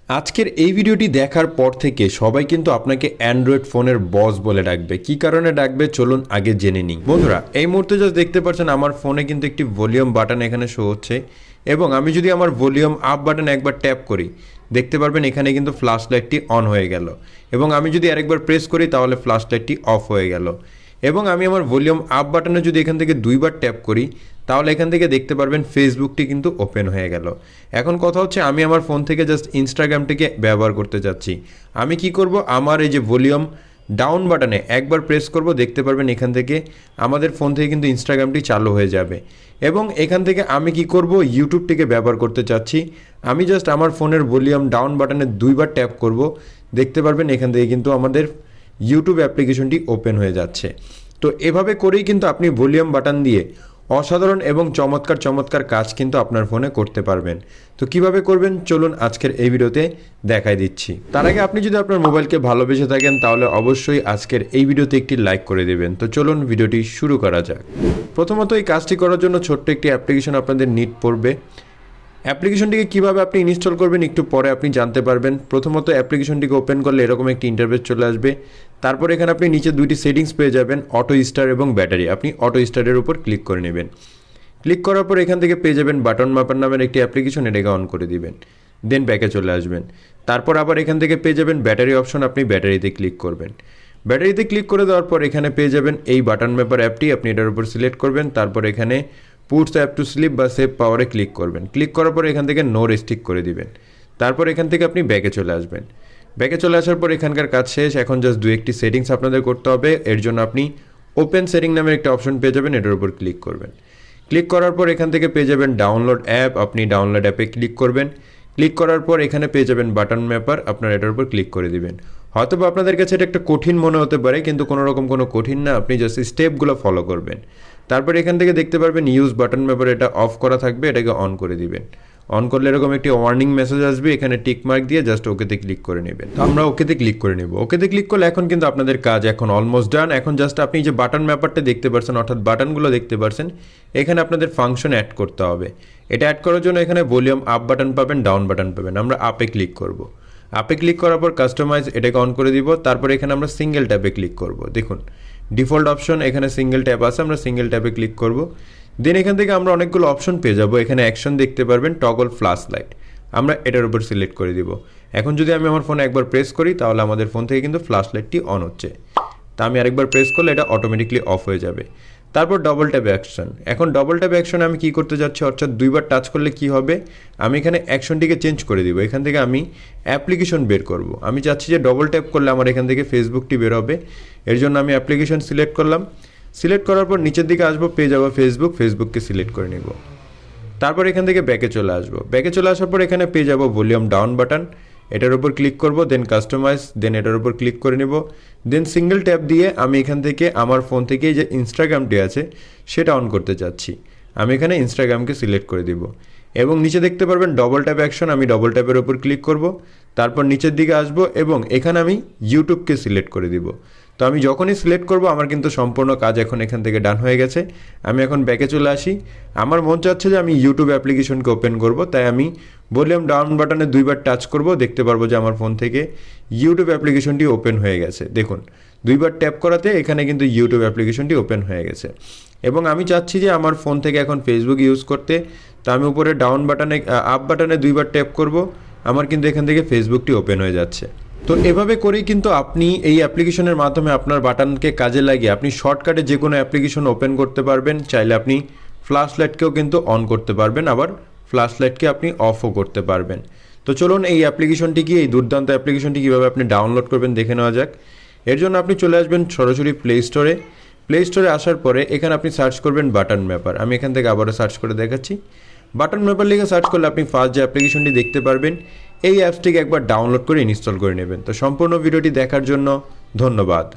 আজকের এই ভিডিওটি দেখার পর থেকে সবাই কিন্তু আপনাকে অ্যান্ড্রয়েড ফোনের বস বলে ডাকবে। কি কারণে ডাকবে চলুন আগে জেনে নিই। বন্ধুরা, এই মুহূর্তে জাস্ট দেখতে পাচ্ছেন আমার ফোনে কিন্তু একটি ভলিউম বাটন এখানে শো হচ্ছে, এবং আমি যদি আমার ভলিউম আপ বাটন একবার ট্যাপ করি দেখতে পারবেন এখানে কিন্তু ফ্ল্যাশ লাইটটি অন হয়ে গেল, এবং আমি যদি আরেকবার প্রেস করি তাহলে ফ্ল্যাশ লাইটটি অফ হয়ে গেল। এবং আমি আমার ভলিউম আপ বাটনে যদি এখান থেকে দুইবার ট্যাপ করি তাহলে এখান থেকে দেখতে পারবেন ফেসবুকটি কিন্তু ওপেন হয়ে গেল। এখন কথা হচ্ছে আমি আমার ফোন থেকে জাস্ট ইনস্টাগ্রামটিকে ব্যবহার করতে যাচ্ছি। আমি কি করব, আমার এই যে ভলিউম ডাউন বাটনে একবার প্রেস করব, দেখতে পারবেন এখান থেকে আমাদের ফোন থেকে কিন্তু ইনস্টাগ্রামটি চালু হয়ে যাবে। এবং এখান থেকে আমি কি করব, ইউটিউবটিকে ব্যবহার করতে চাচ্ছি। আমি জাস্ট আমার ফোনের ভলিউম ডাউন বাটনে দুইবার ট্যাপ করব, দেখতে পারবেন এখান থেকে কিন্তু আমাদের ইউটিউব অ্যাপ্লিকেশনটি ওপেন হয়ে যাচ্ছে। তো এভাবে করেই কিন্তু আপনি ভলিউম বাটন দিয়ে অসাধারণ এবং চমৎকার চমৎকার কাজ কিন্তু আপনার ফোনে করতে পারবেন। তো কিভাবে করবেন চলুন আজকের এই ভিডিওতে দেখাই দিচ্ছি। তার আগে আপনি যদি আপনার মোবাইলকে ভালোবেসে থাকেন তাহলে অবশ্যই আজকের এই ভিডিওতে একটি লাইক করে দেবেন। তো চলুন ভিডিওটি শুরু করা যাক। প্রথমত এই কাজটি করার জন্য ছোট্ট একটি অ্যাপ্লিকেশন আপনাদের নিড পড়বে। অ্যাপ্লিকেশনটিকে কীভাবে আপনি ইনস্টল করবেন একটু পরে আপনি জানতে পারবেন। প্রথমত অ্যাপ্লিকেশনটিকে ওপেন করলে এরকম একটি ইন্টারফেস চলে আসবে। তারপর এখানে আপনি নিচে দুইটি সেটিংস পেয়ে যাবেন, অটো স্টার এবং ব্যাটারি। আপনি অটো স্টারের উপর ক্লিক করে নেবেন। ক্লিক করার পর এখান থেকে পেয়ে যাবেন বাটন মাপার নামের একটি অ্যাপ্লিকেশন, এটাকে অন করে দিবেন। দেন ব্যাকে চলে আসবেন। তারপর আবার এখান থেকে পেয়ে যাবেন ব্যাটারি অপশন, আপনি ব্যাটারিতে ক্লিক করবেন। ব্যাটারিতে ক্লিক করে দেওয়ার পর এখানে পেয়ে যাবেন এই বাটন ম্যাপার অ্যাপটি, আপনি এটার উপর সিলেক্ট করবেন। তারপর এখানে পুটস অ্যাপ টু স্লিপ বা সেভ পাওয়ারে ক্লিক করবেন। ক্লিক করার পর এখান থেকে নো রেস্ট্রিক্ট করে দিবেন। তারপর এখান থেকে আপনি ব্যাকে চলে আসবেন। ব্যাকে চলে আসার পর এখানকার কাজ শেষ। এখন জাস্ট দু একটি সেটিংস আপনাদের করতে হবে। এর জন্য আপনি ওপেন সেটিং নামের একটা অপশন পেয়ে যাবেন, এটার উপর ক্লিক করবেন। ক্লিক করার পর এখান থেকে পেয়ে যাবেন ডাউনলোড অ্যাপ, আপনি ডাউনলোড অ্যাপে ক্লিক করবেন। ক্লিক করার পর এখানে পেয়ে যাবেন বাটন ম্যাপার, আপনার এটার উপর ক্লিক করে দিবেন। হয়তো বা আপনাদের কাছে এটা একটা কঠিন মনে হতে পারে, কিন্তু কোনো রকম কোনো কঠিন না, আপনি জাস্ট স্টেপগুলো ফলো করবেন। তারপর এখান থেকে দেখতে পারবেন ইউজ বাটন ম্যাপার, এটা অফ করা থাকবে, এটাকে অন করে দিবেন। অন করলে এরকম একটি ওয়ার্নিং মেসেজ আসবে, এখানে টিক মার্ক দিয়ে জাস্ট ওকেতে ক্লিক করে নেবেন। তো আমরা ওকেতে ক্লিক করে নেব। ওকেতে ক্লিক করলে এখন কিন্তু আপনাদের কাজ এখন অলমোস্ট ডান। এখন জাস্ট আপনি যে বাটন ম্যাপারটা দেখতে পাচ্ছেন, অর্থাৎ বাটনগুলো দেখতে পাচ্ছেন, এখানে আপনাদের ফাংশন অ্যাড করতে হবে। এটা অ্যাড করার জন্য এখানে ভলিউম আপ বাটন পাবেন, ডাউন বাটন পাবেন। আমরা আপে ক্লিক করব। আপে ক্লিক করার পর কাস্টমাইজ এটাকে অন করে দিব। তারপর এখানে আমরা সিঙ্গেল ট্যাপে ক্লিক করব। দেখুন ডিফল্ট অপশন এখানে সিঙ্গেল ট্যাপ আছে, আমরা সিঙ্গেল ট্যাপে ক্লিক করব। দেন এখান থেকে আমরা অনেকগুলো অপশন পেয়ে যাব। এখানে অ্যাকশন দেখতে পারবেন, টগল ফ্ল্যাশ লাইট, আমরা এটার উপর সিলেক্ট করে দিব। এখন যদি আমি আমার ফোনে একবার প্রেস করি তাহলে আমাদের ফোন থেকে কিন্তু ফ্ল্যাশ লাইটটি অন হচ্ছে। তা আমি আরেকবার প্রেস করলে এটা অটোমেটিকলি অফ হয়ে যাবে। তারপর ডবল ট্যাপ অ্যাকশন। এখন ডবল ট্যাপ অ্যাকশন আমি কি করতে যাচ্ছি, অর্থাৎ দুইবার টাচ করলে কি হবে, আমি এখানে অ্যাকশনটিকে চেঞ্জ করে দিব। এখান থেকে আমি অ্যাপ্লিকেশন বের করব। আমি চাচ্ছি যে ডবল ট্যাপ করলে আমার এখান থেকে ফেসবুকটি বের হবে। এর জন্য আমি অ্যাপ্লিকেশন সিলেক্ট করলাম। সিলেক্ট করার পর নিচের দিকে আসবো, পেয়ে যাবো ফেসবুককে সিলেক্ট করে নিব। তারপর এখান থেকে ব্যাকে চলে আসবো। ব্যাকে চলে আসার পর এখানে পেয়ে যাবো ভলিউম ডাউন বাটন, এটার উপর ক্লিক করব। দেন কাস্টমাইজ, দেন এটার উপর ক্লিক করে নেব। দেন সিঙ্গেল ট্যাপ দিয়ে আমি এখান থেকে আমার ফোন থেকে যে ইনস্টাগ্রামটি আছে সেটা অন করতে চাচ্ছি। আমি এখানে ইনস্টাগ্রামকে সিলেক্ট করে দিব, এবং নিচে দেখতে পারবেন ডবল ট্যাপ অ্যাকশন, আমি ডবল ট্যাপের উপর ক্লিক করব। তারপর নিচের দিকে আসবো এবং এখানে আমি ইউটিউবকে সিলেক্ট করে দিব। তো আমি যখনই সিলেক্ট করব আমার কিন্তু সম্পূর্ণ কাজ এখন এখান থেকে ডান হয়ে গেছে। আমি এখন ব্যাকে চলে আসি। আমার মন চাচ্ছে যে আমি ইউটিউব অ্যাপ্লিকেশনকে ওপেন করব, তাই আমি ভলিউম ডাউন বাটনে দুইবার টাচ করব, দেখতে পারবো যে আমার ফোন থেকে ইউটিউব অ্যাপ্লিকেশনটি ওপেন হয়ে গেছে। দেখুন দুইবার ট্যাপ করাতে এখানে কিন্তু ইউটিউব অ্যাপ্লিকেশনটি ওপেন হয়ে গেছে। এবং আমি চাচ্ছি যে আমার ফোন থেকে এখন ফেসবুক ইউজ করতে, তো আমি উপরে ডাউন বাটনে আপ বাটনে দুইবার ট্যাপ করব, আমার কিন্তু এখান থেকে ফেসবুকটি ওপেন হয়ে যাচ্ছে। তো এভাবে করেই কিন্তু আপনি এই অ্যাপ্লিকেশনের মাধ্যমে আপনার বাটনকে কাজে লাগিয়ে আপনি শর্টকাটে যে কোনো অ্যাপ্লিকেশন ওপেন করতে পারবেন। চাইলে আপনি ফ্ল্যাশ লাইটকেও কিন্তু অন করতে পারবেন, আবার ফ্ল্যাশ লাইটকে আপনি অফও করতে পারবেন। তো চলুন এই অ্যাপ্লিকেশনটি এই দুর্দান্ত অ্যাপ্লিকেশনটি কীভাবে আপনি ডাউনলোড করবেন দেখে নেওয়া যাক। এর জন্য আপনি চলে আসবেন সরাসরি প্লে স্টোরে। প্লে স্টোরে আসার পরে এখানে আপনি সার্চ করবেন বাটন ম্যাপার। আমি এখান থেকে আবারও সার্চ করে দেখাচ্ছি। বাটন ম্যাপার লিখে সার্চ করলে আপনি ফার্স্ট যে অ্যাপ্লিকেশনটি দেখতে পারবেন, এই অ্যাপসটিকে একবার ডাউনলোড করে ইনস্টল করে নেবেন। তো সম্পূর্ণ ভিডিওটি দেখার জন্য ধন্যবাদ।